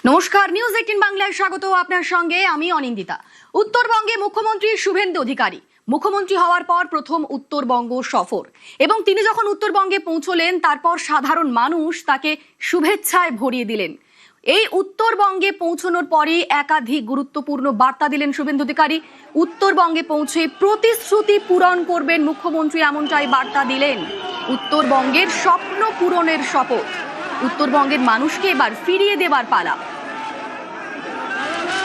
নমস্কার, নিউজ 18 বাংলায় স্বাগত। আপনার সঙ্গে আমি অনিন্দিতা। উত্তরবঙ্গে মুখ্যমন্ত্রী শুভেন্দু অধিকারী মুখ্যমন্ত্রী হওয়ার পর প্রথম উত্তরবঙ্গ সফর, এবং তিনি যখন উত্তরবঙ্গে পৌঁছলেন তারপর সাধারণ মানুষ তাকে শুভেচ্ছায় ভরিয়ে দিলেন। এই উত্তরবঙ্গে পৌঁছানোর পরে একাধিক গুরুত্বপূর্ণ বার্তা দিলেন শুভেন্দু অধিকারী। উত্তরবঙ্গে পৌঁছে প্রতিশ্রুতি পূরণ করবেন মুখ্যমন্ত্রী, এমনটাই বার্তা দিলেন। উত্তরবঙ্গের স্বপ্ন পূরণের শপথ, উত্তরবঙ্গের মানুষকে এবার ফিরিয়ে দেবার পালা।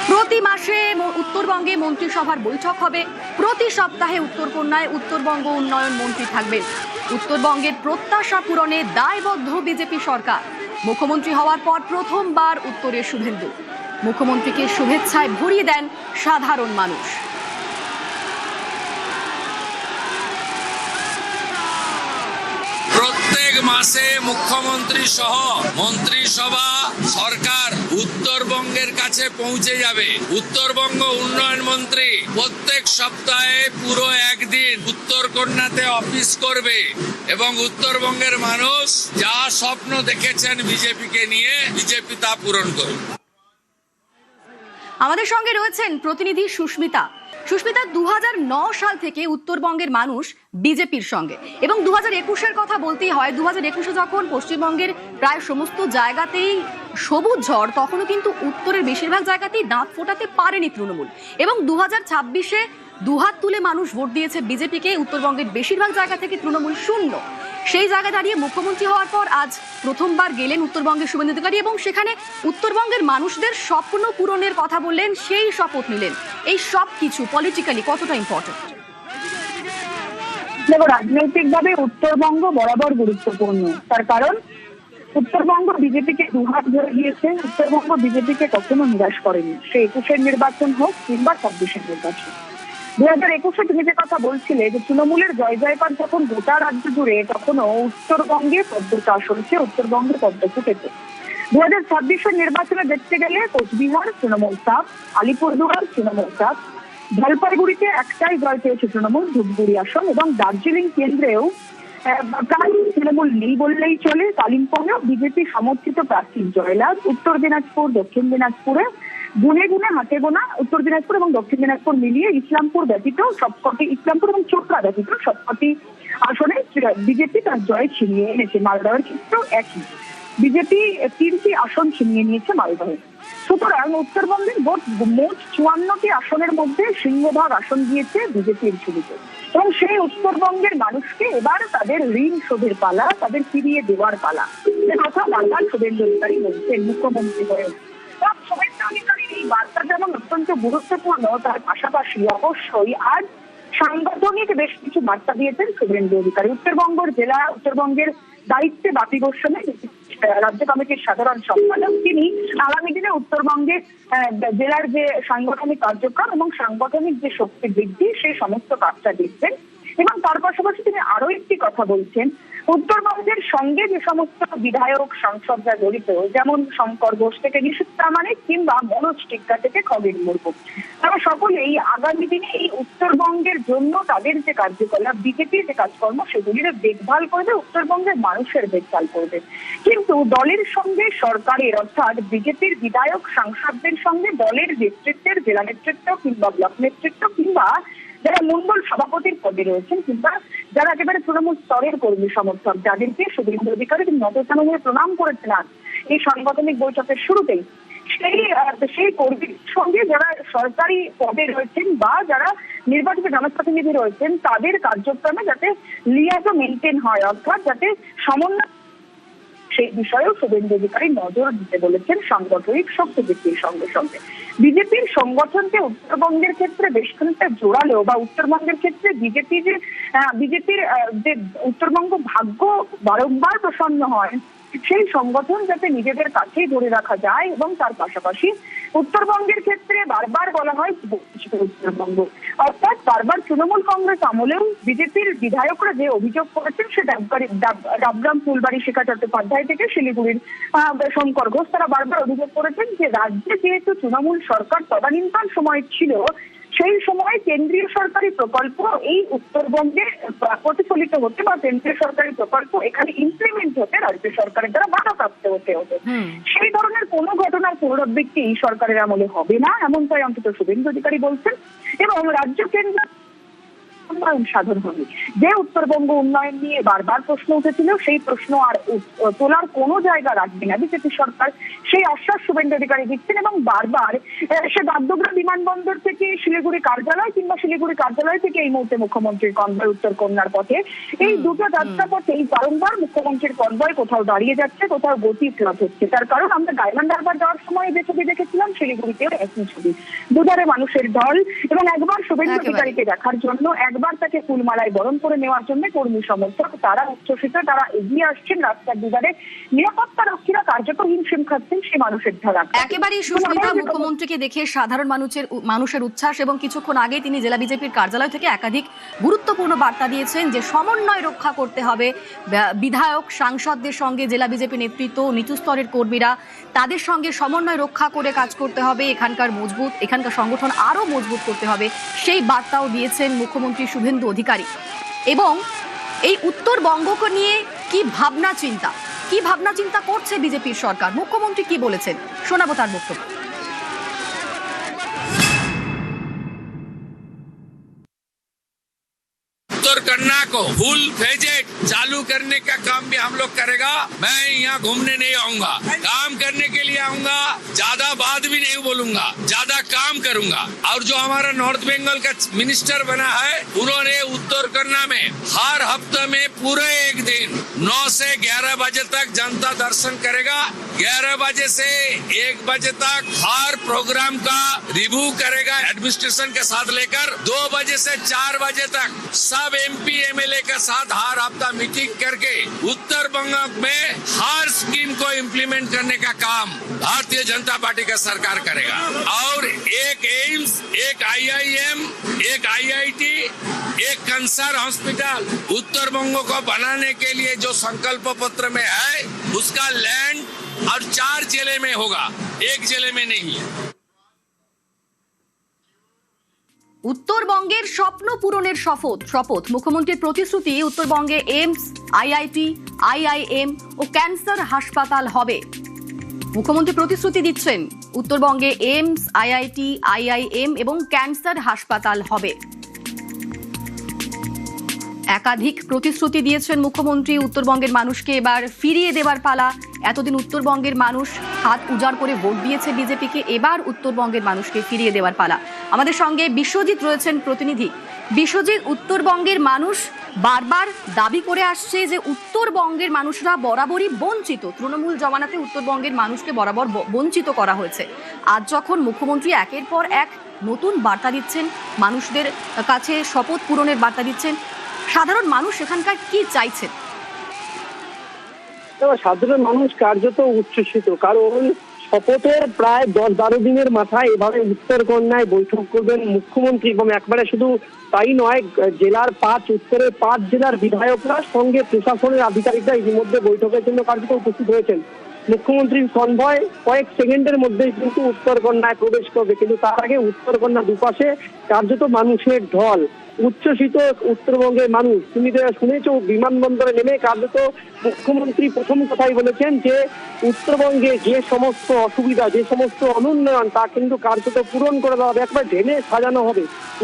প্রতি মাসে উত্তরবঙ্গে মন্ত্রিসভার বৈঠক হবে, প্রতি সপ্তাহে উত্তরকন্যায় উত্তরবঙ্গ উন্নয়ন মন্ত্রী থাকবেন। উত্তরবঙ্গের প্রত্যাশা পূরণে দায়বদ্ধ বিজেপি সরকার। মুখ্যমন্ত্রী হওয়ার পর প্রথমবার উত্তরে শুভেন্দু, মুখ্যমন্ত্রীকে শুভেচ্ছায় ভরিয়ে দেন সাধারণ মানুষ। প্রত্যেক মাসে মুখ্যমন্ত্রী সহ মন্ত্রিসভা সরকার উত্তরবঙ্গের কাছে পৌঁছে যাবে। উত্তরবঙ্গ উন্নয়ন মন্ত্রী প্রত্যেক সপ্তাহে পুরো একদিন উত্তরকন্যাতে অফিস করবে এবং উত্তরবঙ্গের মানুষ যা স্বপ্ন দেখেছেন বিজেপিকে নিয়ে, বিজেপি তা পূরণ করবে। আমাদের সঙ্গে রয়েছেন প্রতিনিধি সুস্মিতা। 2009 সাল থেকে উত্তরবঙ্গের মানুষ বিজেপির সঙ্গে, এবং 2021-এর কথা বলতেই হয়। 2021-এ যখন পশ্চিমবঙ্গের প্রায় সমস্ত জায়গাতেই সবুজ ঝড়, তখনও কিন্তু উত্তরের বেশিরভাগ জায়গাতেই দাঁত ফোটাতে পারেনি তৃণমূল, এবং 2026-এ দুহাত তুলে মানুষ ভোট দিয়েছে বিজেপিকে। উত্তরবঙ্গের বেশিরভাগ জায়গা থেকে তৃণমূল শূন্য। সেই জায়গায় দাঁড়িয়ে মুখ্যমন্ত্রী হওয়ার পর আজ প্রথমবার গেলেন উত্তরবঙ্গের শুভেন্দু অধিকারী, এবং সেখানে উত্তরবঙ্গের মানুষদের স্বপ্ন পূরণের কথা বললেন, সেই শপথ নিলেন। এই সব কিছু পলিটিক্যালি কতটা ইম্পর্টেন্ট? দেখো, রাজনৈতিকভাবে উত্তরবঙ্গ বরাবর গুরুত্বপূর্ণ। তার কারণ উত্তরবঙ্গ বিজেপিকে দুহাত ধরে দিয়েছে। উত্তরবঙ্গ বিজেপিকে কখনো নিরাশ করেনি, সে 21-এর নির্বাচন হোক কিংবা 26-এর নির্বাচন। 2021-এ তুমি যে কথা বলছিলে যে তৃণমূলের জয় জয়কার যখন গোটা রাজ্য জুড়ে, তখনও উত্তরবঙ্গে পদ্মটা আসছে, উত্তরবঙ্গে পদ্ম ফুটেছে। 2026-এর নির্বাচনে দেখতে গেলে কোচবিহার তৃণমূল চাপ, আলিপুরদুয়ার তৃণমূল চাপ, জলপাইগুড়িতে একটাই জয় পেয়েছে তৃণমূল, ধূপগুড়ি আসন, এবং দার্জিলিং কেন্দ্রেও প্রায় তৃণমূল নেই বললেই চলে। কালিম্পংয়েও বিজেপি সমর্থিত প্রার্থীর জয়লাভ। উত্তর দিনাজপুর, দক্ষিণ দিনাজপুরে গুনে গুনে হাতে গোনা, উত্তর দিনাজপুর এবং দক্ষিণ দিনাজপুর মিলিয়ে ইসলামপুর ব্যতীত সবকটি, ইসলামপুর এবং চোপড়া ব্যতীত সবকটি আসনে বিজেপি তার জয় ছিনিয়ে এনেছে। মালদহের ক্ষেত্রেও একই, বিজেপি 3টি আসন ছিনিয়ে নিয়েছে মালদহে। সুতরাং উত্তরবঙ্গের মোট 54টি আসনের মধ্যে সিংহভাগ আসন দিয়েছে বিজেপির ঝুলিতে, এবং সেই উত্তরবঙ্গের মানুষকে এবার তাদের ঋণ শোধের পালা, তাদের ফিরিয়ে দেওয়ার পালা। এ কথা বারবার শুভেন্দু অধিকারী বলছেন মুখ্যমন্ত্রী হয়ে। শুভেন্দু অধিকারীর এই বার্তা যেমন অত্যন্ত গুরুত্বপূর্ণ, তার পাশাপাশি অবশ্যই আজ সাংগঠনিক বেশ কিছু বার্তা দিয়েছেন শুভেন্দু অধিকারী। উত্তরবঙ্গের দায়িত্বে বাপি গোস্বামী রাজ্য কমিটির সাধারণ সম্পাদক, তিনি আগামী দিনে উত্তরবঙ্গে জেলার যে সাংগঠনিক কার্যক্রম এবং সাংগঠনিক যে শক্তি বৃদ্ধি, সেই সমস্ত কাজটা দেখছেন। এবং তার পাশাপাশি তিনি আরো একটি কথা বলছেন, উত্তরবঙ্গের সঙ্গে যে সমস্ত বিধায়ক সাংসদরা জড়িত, যেমন শঙ্কর ঘোষ থেকে নিশীথ প্রামাণিক কিংবা মনোজ টিক্কা থেকে খগেন মুর্মু, তারা সকলেই আগামী দিনে এই উত্তরবঙ্গের জন্য তাদের যে কার্যকলাপ, বিজেপির যে কাজকর্ম, সেগুলির দেখভাল করবে, উত্তরবঙ্গের মানুষের দেখভাল করবে। কিন্তু দলের সঙ্গে সরকারের, অর্থাৎ বিজেপির বিধায়ক সাংসদদের সঙ্গে দলের নেতৃত্বের, জেলা নেতৃত্ব কিংবা ব্লক নেতৃত্ব কিংবা যারা মন্ডল সভাপতির পদে রয়েছেন কিংবা যারা একেবারে তৃণমূল স্তরের কর্মী সমর্থক, যাদেরকে শুভেন্দু অধিকারী নতজানু প্রণাম করেছেন এই সাংগঠনিক বৈঠকের শুরুতেই, সেই কর্মীর সঙ্গে যারা সরকারি পদে রয়েছেন বা যারা নির্বাচিত জনপ্রতিনিধি রয়েছেন, তাদের কার্যক্রমে যাতে লিয়াজো মেনটেন হয়, অর্থাৎ যাতে সমন্বয়, সেই বিষয়েও শুভেন্দু অধিকারী নজর দিতে বলেছেন সাংগঠনিক শক্তি বৃদ্ধির সঙ্গে সঙ্গে। বিজেপির সংগঠনকে উত্তরবঙ্গের ক্ষেত্রে বেশ খানিকটা জোরালো, বা উত্তরবঙ্গের ক্ষেত্রে বিজেপির যে উত্তরবঙ্গ ভাগ্য বারংবার প্রসন্ন হয়, সেই সংগঠন যাতে নিজেদের কাছেই ধরে রাখা যায়। এবং তার পাশাপাশি উত্তরবঙ্গের ক্ষেত্রে বারবার বলা হয় উত্তরবঙ্গ, অর্থাৎ বারবার তৃণমূল কংগ্রেস আমলেও বিজেপির বিধায়করা যে অভিযোগ করেছেন, সে ডাবগ্রাম, ফুলবাড়ি, শিখা চট্টোপাধ্যায় থেকে শিলিগুড়ির শঙ্কর ঘোষ, তারা বারবার অভিযোগ করেছেন যে রাজ্যে যেহেতু তৃণমূল সরকার তদানীন্তন সময় ছিল, সেই সময় কেন্দ্রীয় সরকারি প্রকল্প এই উত্তরবঙ্গে প্রতিফলিত হতে বা কেন্দ্রীয় সরকারি প্রকল্প এখানে ইমপ্লিমেন্ট হতে রাজ্য সরকারের দ্বারা বাধাপ্রাপ্ত হতে হতো। সেই ধরনের কোনো ঘটনার পুনরাবৃত্তি এই সরকারের আমলে হবে না, এমনটাই অন্তত শুভেন্দু অধিকারী বলছেন। এবং রাজ্য কেন্দ্র উন্নয়ন সাধন হবে। যে উত্তরবঙ্গ উন্নয়ন নিয়ে বারবার প্রশ্ন উঠেছিল, সেই প্রশ্ন আর তোলার কোনো জায়গা রাখবে না বিজেপি সরকার, সেই আশ্বাস শুভেন্দু অধিকারী দিচ্ছেন। এবং বারবার সে বাগডোগরা বিমানবন্দর থেকে শিলিগুড়ি কার্যালয় কিংবা শিলিগুড়ি কার্যালয় থেকে এই মুহূর্তে মুখ্যমন্ত্রীর কনভয় উত্তর কন্যার পথে, এই দুটো যাত্রাপথেই বারংবার মুখ্যমন্ত্রীর কনভয় কোথাও দাঁড়িয়ে যাচ্ছে, কোথাও গতি ফ্লাপ হচ্ছে। তার কারণ আমরা ডায়মন্ড হারবার যাওয়ার সময় যে ছবি দেখেছিলাম, শিলিগুড়িতেও একই ছবি, দুধারে মানুষের ঢল। এবং একবার শুভেন্দু অধিকারীকে দেখার জন্য, একবার তাকে ফুলমালায় বরণ করে নেওয়ার জন্য কর্মী সমর্থক তারা উচ্ছ্বসিত, তারা এগিয়ে আসছেন রাস্তার দুধারে। নিরাপত্তা রক্ষীরা কার্যত হিমশিম খাচ্ছেন সেই মানুষের ধারা। একেবারেই সুস্মিতা, মুখ্যমন্ত্রীকে দেখে সাধারণ মানুষের উচ্ছ্বাস। এবং কিছুক্ষণ আগে তিনি জেলা বিজেপির কার্যালয় থেকে একাধিক গুরুত্বপূর্ণ বার্তা দিয়েছেন যে সমন্বয় রক্ষা করতে হবে বিধায়ক সাংসদদের সঙ্গে, জেলা বিজেপি নেতৃত্ব, নিচু স্তরের কর্মীরা, তাদের সঙ্গে সমন্বয় রক্ষা করে কাজ করতে হবে। এখানকার সংগঠন আরো মজবুত করতে হবে, সেই বার্তাও দিয়েছেন মুখ্যমন্ত্রী শুভেন্দু অধিকারী। এবং এই উত্তরবঙ্গকে নিয়ে কি ভাবনা চিন্তা করছে বিজেপির সরকার, মুখ্যমন্ত্রী কি বলেছেন, শোনাবো তার বক্তব্য। उत्तर कन्या को फुल फेजेड चालू करने का काम भी हम लोग करेगा। मैं यहाँ घूमने नहीं आऊंगा, काम करने के लिए आऊंगा। ज्यादा बात भी नहीं बोलूंगा, ज्यादा काम करूंगा। और जो हमारा नॉर्थ बंगाल का मिनिस्टर बना है, उन्होंने उत्तर कन्या में हर हफ्ते में पूरे एक दिन 9 से 11 बजे तक जनता दर्शन करेगा। 11 बजे से 1 बजे तक हर प्रोग्राम का रिव्यू करेगा एडमिनिस्ट्रेशन के साथ लेकर। 2 बजे से 4 बजे तक सब MP MLA के साथ हर हफ्ता मीटिंग करके उत्तर बंगाल में हर स्कीम को इम्प्लीमेंट करने का काम भारतीय जनता पार्टी का सरकार करेगा। और एक एम्स, एक IIM, एक IIT, एक कैंसर हॉस्पिटल उत्तर बंगो को बनाने के लिए जो संकल्प पत्र में है, उसका लैंड और 4 जिले में होगा, एक जिले में नहीं है। উত্তরবঙ্গের স্বপ্ন পূরণের শপথ মুখ্যমন্ত্রীর প্রতিশ্রুতি, উত্তরবঙ্গে এইমস, IIT, IIM ও ক্যান্সার হাসপাতাল হবে। মুখ্যমন্ত্রী প্রতিশ্রুতি দিচ্ছেন উত্তরবঙ্গে এইমস, IIT, IIM এবং ক্যান্সার হাসপাতাল হবে। একাধিক প্রতিশ্রুতি দিয়েছেন মুখ্যমন্ত্রী। উত্তরবঙ্গের মানুষকে এবার ফিরিয়ে দেবার পালা। এতদিন উত্তরবঙ্গের মানুষ হাত উজাড় করে ভোট দিয়েছে বিজেপিকে, এবার উত্তরবঙ্গের মানুষকে ফিরিয়ে দেওয়ার পালা। আমাদের সঙ্গে বিশ্বজিৎ রয়েছেন প্রতিনিধি। বিশ্বজিৎ, উত্তরবঙ্গের মানুষ বারবার দাবি করে আসছে যে উত্তরবঙ্গের মানুষরা বরাবরই বঞ্চিত, তৃণমূল জমানাতে উত্তরবঙ্গের মানুষকে বরাবর বঞ্চিত করা হয়েছে। আজ যখন মুখ্যমন্ত্রী একের পর এক নতুন বার্তা দিচ্ছেন, মানুষদের কাছে শপথ পূরণের বার্তা দিচ্ছেন, সাধারণ মানুষ এখানকার কি চাইছেন? সাধারণ মানুষ কার্যত উচ্ছ্বসিত, কারণ শপথের প্রায় 10-12 দিনের মাথায় এভাবে উত্তরকন্যায় বৈঠক করবেন মুখ্যমন্ত্রী। এবং একবারে শুধু তাই নয়, জেলার উত্তরের 5 জেলার বিধায়করা সঙ্গে প্রশাসনের আধিকারিকরা ইতিমধ্যে বৈঠকের জন্য কার্যত উপস্থিত হয়েছেন। মুখ্যমন্ত্রীর কনভয় কয়েক সেকেন্ডের মধ্যেই কিন্তু উত্তরকন্যায় প্রবেশ করবে, কিন্তু তার আগে উত্তরকন্যা দুপাশে কার্যত মানুষের ঢল। উচ্ছ্বসিত উত্তরবঙ্গের মানুষ। তুমি শুনেছো, বিমানবন্দরে নেমে কার্যত মুখ্যমন্ত্রী প্রথম কথাই বলেছেন যে উত্তরবঙ্গে যে সমস্ত অসুবিধা, যে সমস্ত অনুন্নয়ন, তা কিন্তু কার্যত পূরণ করে দেওয়া হবে, একবার ঢেলে সাজানো হবে।